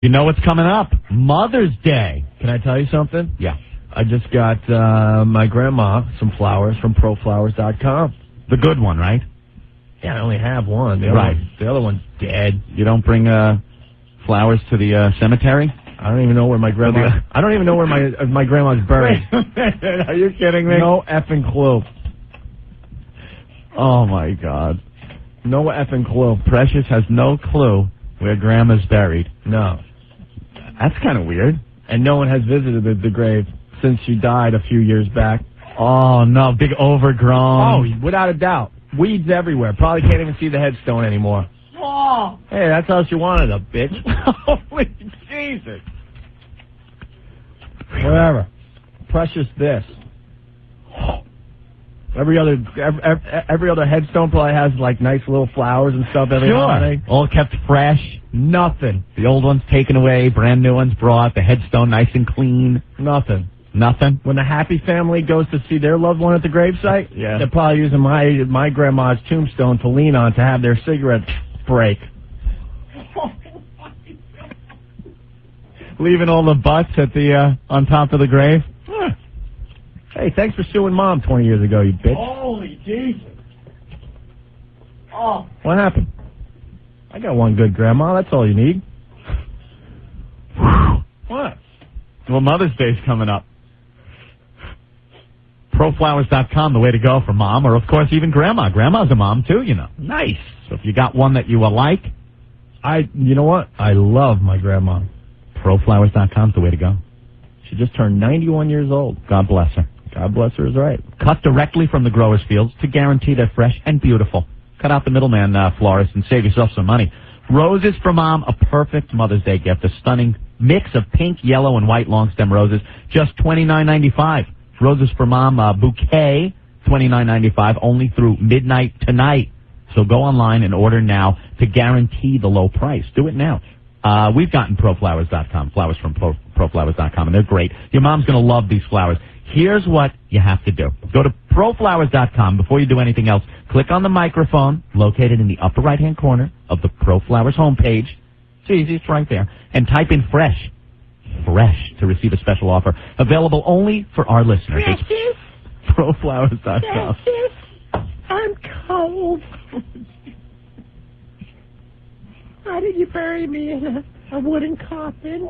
You know what's coming up? Mother's Day. Can I tell you something? Yeah. I just got my grandma some flowers from proflowers.com. The good one, right? Yeah, I only have one. The other one's dead. You don't bring flowers to the cemetery? I don't even know where my grandma. I don't even know where my grandma's buried. Are you kidding me? No effing clue. Oh my God. No effing clue. Precious has no clue where Grandma's buried. No. That's kind of weird. And no one has visited the grave since she died a few years back. Oh no, big overgrown. Oh, without a doubt. Weeds everywhere. Probably can't even see the headstone anymore. Oh. Hey, that's how she wanted a bitch. Holy Jesus. Whatever. Precious this. Every other headstone probably has like nice little flowers and stuff every holiday. All kept fresh. Nothing. The old ones taken away, brand new ones brought, the headstone nice and clean. Nothing. Nothing? When the happy family goes to see their loved one at the gravesite, they're probably using my grandma's tombstone to lean on to have their cigarettes break. Leaving all the butts at the on top of the grave? Huh. Hey, thanks for suing Mom 20 years ago, you bitch. Holy Jesus. Oh. What happened? I got one good grandma. That's all you need. What? Well, Mother's Day's coming up. Proflowers.com, the way to go for Mom, or of course even Grandma. Grandma's a mom too, you know. Nice. So if you got one that you like, you know what? I love my grandma. Proflowers.com's the way to go. She just turned 91 years old. God bless her. God bless her is right. Cut directly from the growers' fields to guarantee they're fresh and beautiful. Cut out the middleman florist and save yourself some money. Roses for Mom, a perfect Mother's Day gift. A stunning mix of pink, yellow, and white long stem roses, just $29.95. Roses for Mom bouquet, $29.95, only through midnight tonight. So go online and order now to guarantee the low price. Do it now. We've gotten proflowers.com, flowers from proflowers.com, and they're great. Your mom's going to love these flowers. Here's what you have to do. Go to proflowers.com. Before you do anything else, click on the microphone located in the upper right-hand corner of the ProFlowers homepage. It's easy. It's right there. And type in fresh. Fresh to receive a special offer. Available only for our listeners. It's proflowers.com. I'm cold. Why did you bury me in a wooden coffin?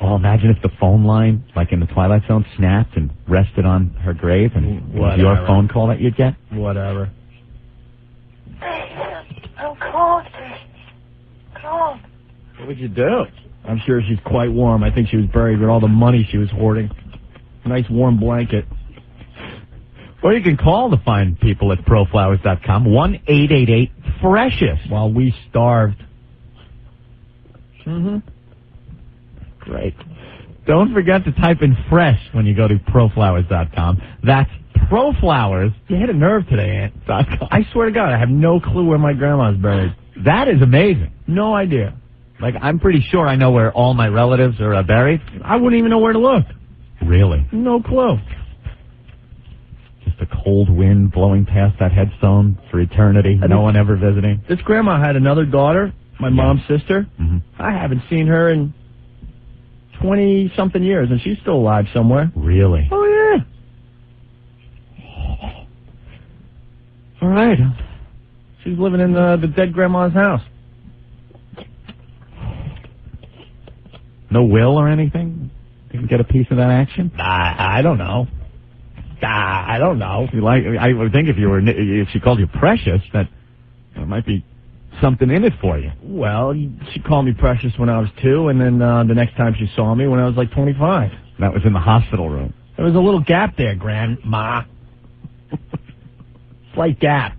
Oh, imagine if the phone line, like in the Twilight Zone, snapped and rested on her grave, and it was your phone call that you'd get? Whatever. I'm cold. Cold. What would you do? I'm sure she's quite warm. I think she was buried with all the money she was hoarding. A nice warm blanket. Or you can call to find people at proflowers.com, 1-888-FRESHES. While we starved. Mm-hmm. Great. Don't forget to type in fresh when you go to proflowers.com. That's proflowers. You hit a nerve today, Aunt. I swear to God, I have no clue where my grandma's buried. That is amazing. No idea. Like, I'm pretty sure I know where all my relatives are buried. I wouldn't even know where to look. Really? No clue. Just a cold wind blowing past that headstone for eternity. No one ever visiting. This grandma had another daughter, my mom's sister. Mm-hmm. I haven't seen her in 20-something years, and she's still alive somewhere. Really? Oh, yeah. All right. She's living in the dead grandma's house. No will or anything? Didn't get a piece of that action? I don't know. I don't know. I would think if she called you Precious, that there might be something in it for you. Well, she called me Precious when I was 2, and then the next time she saw me when I was like 25. That was in the hospital room. There was a little gap there, Grandma. Slight gap.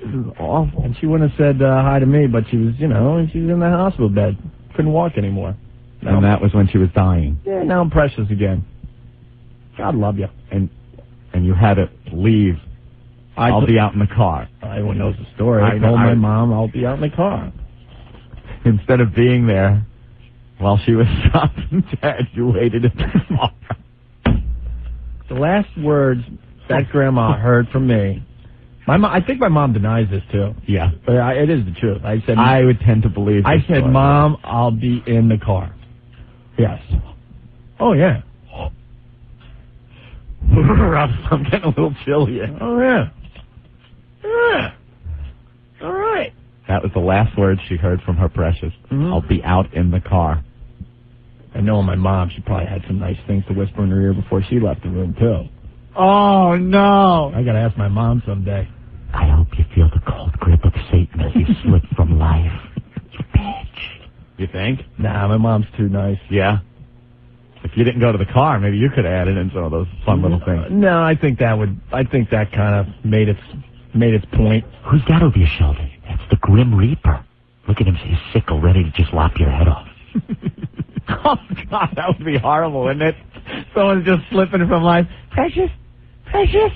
This is awful. And she wouldn't have said hi to me, but she was, she was in the hospital bed. Couldn't walk anymore. And that was when she was dying. Yeah, now I'm Precious again. God love you. And you had to leave. I'll be out in the car. Everyone knows the story. I told my mom I'll be out in the car. Instead of being there while she was shot and dead, you waited in the car. The last words that grandma heard from me I think my mom denies this too. Yeah, but it is the truth. I would tend to believe. I said, Mom, I'll be in the car. Yes. Oh yeah. I'm getting a little chill here. Oh yeah. Yeah. All right. That was the last word she heard from her precious. Mm-hmm. I'll be out in the car. I know my mom, she probably had some nice things to whisper in her ear before she left the room, too. Oh, no. I got to ask my mom someday. I hope you feel the cold grip of Satan as you slip from life. You bitch. You think? Nah, my mom's too nice. Yeah? If you didn't go to the car, maybe you could have added in some of those fun little things. No, I think that kind of made its point. Who's that over your shoulder? That's the Grim Reaper. Look at him, his sickle ready to just lop your head off. Oh, God, that would be horrible, wouldn't it? Someone's just slipping from life. Precious, precious,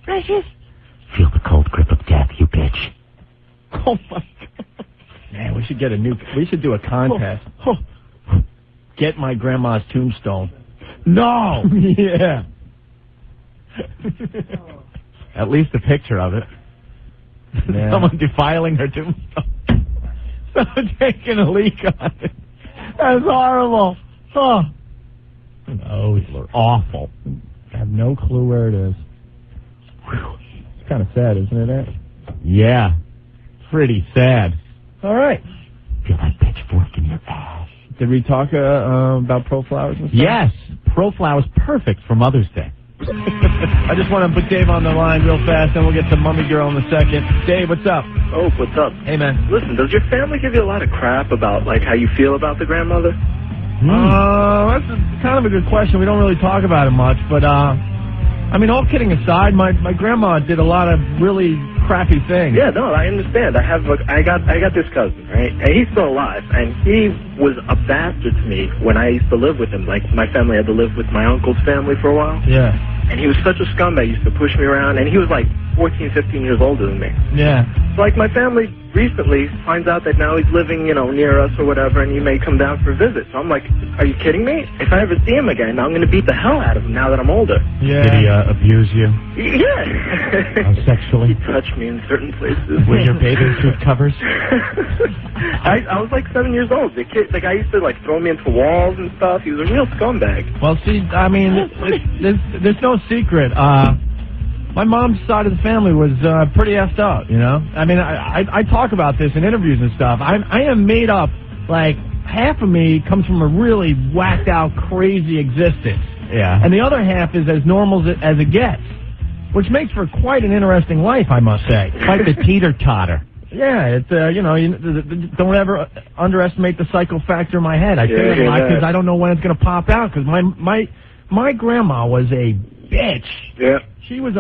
precious. Feel the cold grip of death, you bitch. Oh, my God. Man, we should do a contest. Get my grandma's tombstone. No! Yeah. At least a picture of it. Yeah. Someone defiling her tombstone. Someone taking a leak on it. That's horrible. Oh. No, these are awful. I have no clue where it is. Whew. It's kind of sad, isn't it, Ed? Yeah. Pretty sad. All right. Feel that pitchfork in your ass. Did we talk about ProFlowers and stuff? Yes. ProFlowers perfect for Mother's Day. I just want to put Dave on the line real fast, then we'll get to Mummy Girl in a second. Dave, what's up? Oh, what's up? Hey, man. Listen, does your family give you a lot of crap about, like, how you feel about the grandmother? That's kind of a good question. We don't really talk about it much, but, I mean, all kidding aside, my grandma did a lot of really crappy things. Yeah, no, I understand. I got this cousin, right? And he's still alive, and he was a bastard to me when I used to live with him. Like, my family had to live with my uncle's family for a while. Yeah. And he was such a scumbag. He used to push me around, and he was like 14, 15 years older than me. Yeah. So, like, my family recently finds out that now he's living, near us or whatever, and he may come down for a visit. So I'm like, are you kidding me? If I ever see him again, I'm going to beat the hell out of him now that I'm older. Yeah. Did he abuse you? Yeah. Sexually? He touched me in certain places. With your bathing suit covers? I was like 7 years old. The guy used to like throw me into walls and stuff. He was a real scumbag. Well, see, I mean, there's no secret. My mom's side of the family was pretty effed up, I mean, I talk about this in interviews and stuff. I am made up, like, half of me comes from a really whacked out, crazy existence. Yeah. And the other half is as normal as it gets, which makes for quite an interesting life, I must say. Quite the teeter-totter. Yeah, it's, don't ever underestimate the psycho factor in my head. I say that a lot because I don't know when it's going to pop out, because my grandma was a bitch. Yeah. She was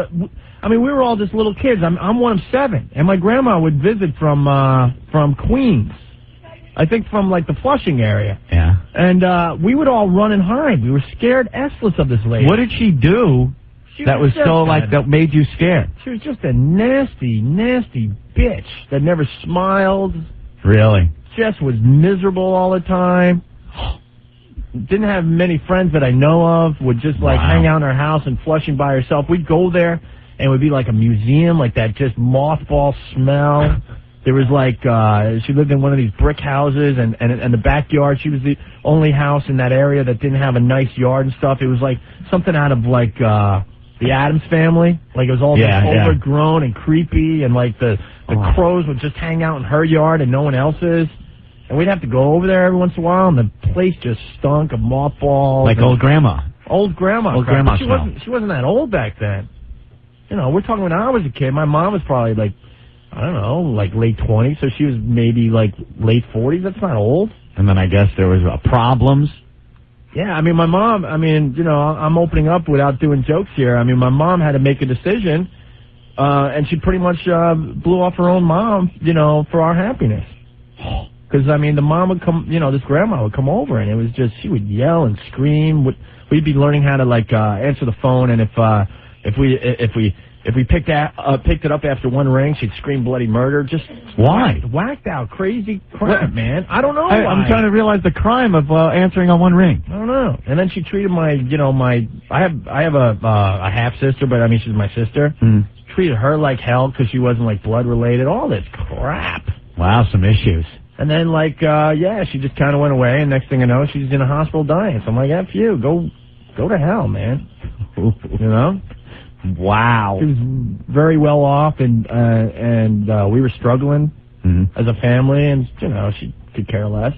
we were all just little kids. I'm one of 7, and my grandma would visit from Queens. I think from, like, the Flushing area. Yeah. And we would all run and hide. We were scared essless of this lady. What did she do that was so, that made you scared? She was just a nasty, nasty bitch that never smiled. Really? Just was miserable all the time. Didn't have many friends that I know of. Would just, like, hang out in her house in Flushing by herself. We'd go there, and it would be like a museum, like that just mothball smell. There was, like, she lived in one of these brick houses, and the backyard, she was the only house in that area that didn't have a nice yard and stuff. It was, like, something out of, like, the Addams Family. Like, it was all overgrown and creepy, and, like, the crows would just hang out in her yard and no one else's. And we'd have to go over there every once in a while, and the place just stunk of mothballs. Like old grandma. Old grandma. Old grandma She wasn't that old back then. We're talking when I was a kid. My mom was probably, like, I don't know, like late 20s, so she was maybe like late 40s. That's not old. And then I guess there was problems. Yeah, I mean, my mom, I'm opening up without doing jokes here. I mean, my mom had to make a decision, and she pretty much blew off her own mom, for our happiness. Because, I mean, the mom would come, this grandma would come over, and it was just, she would yell and scream. We'd be learning how to, like, answer the phone, and if we picked it up after one ring, she'd scream bloody murder. Just whacked out, crazy crap, man. I don't know. I'm trying to realize the crime of answering on one ring. I don't know. And then she treated I have a half sister, but I mean she's my sister. treated her like hell because she wasn't like blood related. All this crap. Wow, some issues. And then she just kind of went away, and next thing I know, she's in a hospital dying. So I'm like, F you, go to hell, man. You know? Wow. She was very well off, and we were struggling as a family, and she could care less.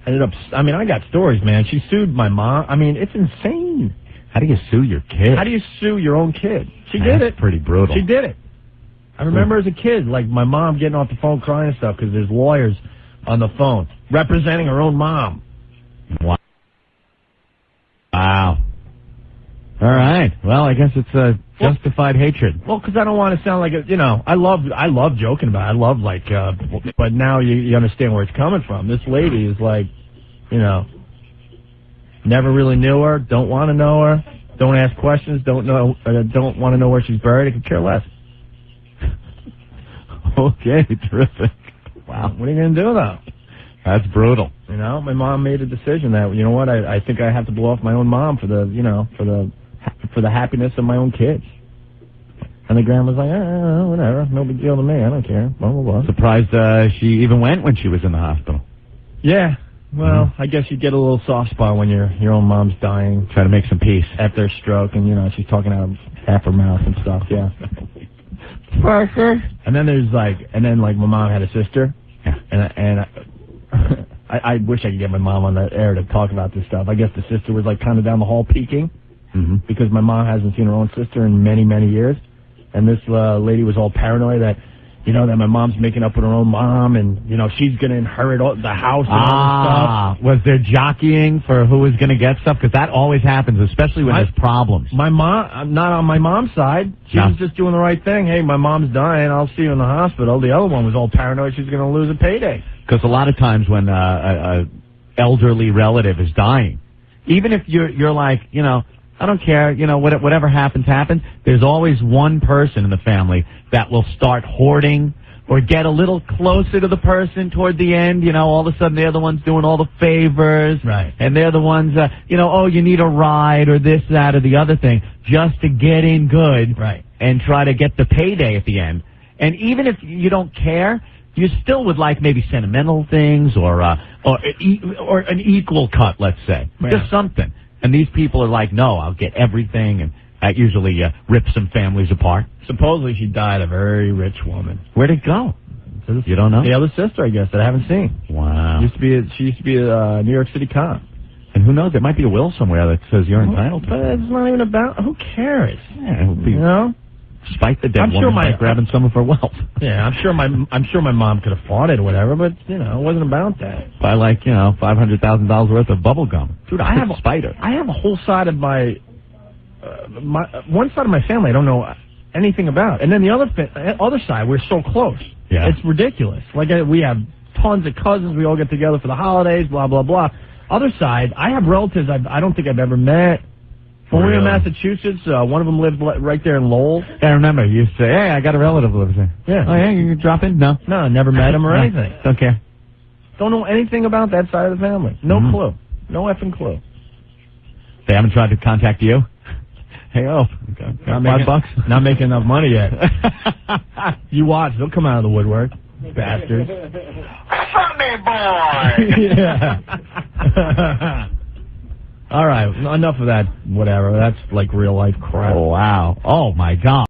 I got stories, man. She sued my mom. I mean, it's insane. How do you sue your kid? How do you sue your own kid? She did it. Pretty brutal. She did it. I remember as a kid, like my mom getting off the phone crying and stuff because there's lawyers on the phone representing her own mom. Wow. All right. Well, I guess it's justified hatred. Well, because I don't want to sound like I love joking about it. I love but now you understand where it's coming from. This lady is like, never really knew her, don't want to know her, don't ask questions, don't want to know where she's buried. I could care less. Okay, terrific. Wow. What are you going to do, though? That's brutal. My mom made a decision that, what, I think I have to blow off my own mom for the happiness of my own kids. And the grandma's like, whatever, no big deal to me, I don't care, blah, blah, blah. Surprised she even went when she was in the hospital. Yeah. Well, I guess you get a little soft spot when your own mom's dying. Try to make some peace. After a stroke, and, she's talking out of half her mouth and stuff, yeah. And then my mom had a sister, and I wish I could get my mom on that air to talk about this stuff. I guess the sister was kind of down the hall peeking because my mom hasn't seen her own sister in many, many years, and this lady was all paranoid that that my mom's making up with her own mom, and she's going to inherit the house and all this stuff. Was there jockeying for who was going to get stuff? Because that always happens, especially when there's problems. My mom, not on my mom's side. She was just doing the right thing. Hey, my mom's dying. I'll see you in the hospital. The other one was all paranoid. She's going to lose a payday. Because a lot of times when a elderly relative is dying, even if you're like, I don't care, whatever happens, there's always one person in the family that will start hoarding or get a little closer to the person toward the end. All of a sudden they're the ones doing all the favors. Right. And they're the ones, you need a ride or this, that, or the other thing just to get in good. Right. And try to get the payday at the end. And even if you don't care, you still would like maybe sentimental things or an equal cut, let's say. Yeah. Just something. And these people are like, no, I'll get everything, and that usually rips some families apart. Supposedly she died a very rich woman. Where'd it go? You don't know? The other sister, I guess, that I haven't seen. Wow. She used to be a New York City cop. And who knows? There might be a will somewhere that says you're entitled to. But it's not even about. Who cares? Yeah, it would be, spite the dead woman by grabbing some of her wealth. Yeah, I'm sure my mom could have fought it or whatever, but it wasn't about that. By $500,000 worth of bubble gum. Dude, I have a whole side of my one side of my family I don't know anything about, and then the other side we're so close. Yeah, it's ridiculous. We have tons of cousins. We all get together for the holidays. Blah blah blah. Other side, I have relatives I don't think I've ever met. When we were in Massachusetts, one of them lived right there in Lowell. I remember you used to say, hey, I got a relative who lives there. Yeah. Oh, yeah, you can drop in? No, never met him or anything. Don't care. Don't know anything about that side of the family. No clue. No effing clue. They haven't tried to contact you? Hey, okay. $5? Not making enough money yet. You watch. They'll come out of the woodwork. Bastards. Sunday boy! Yeah. All right, enough of that, whatever. That's like real life crap. Oh, wow. Oh, my God.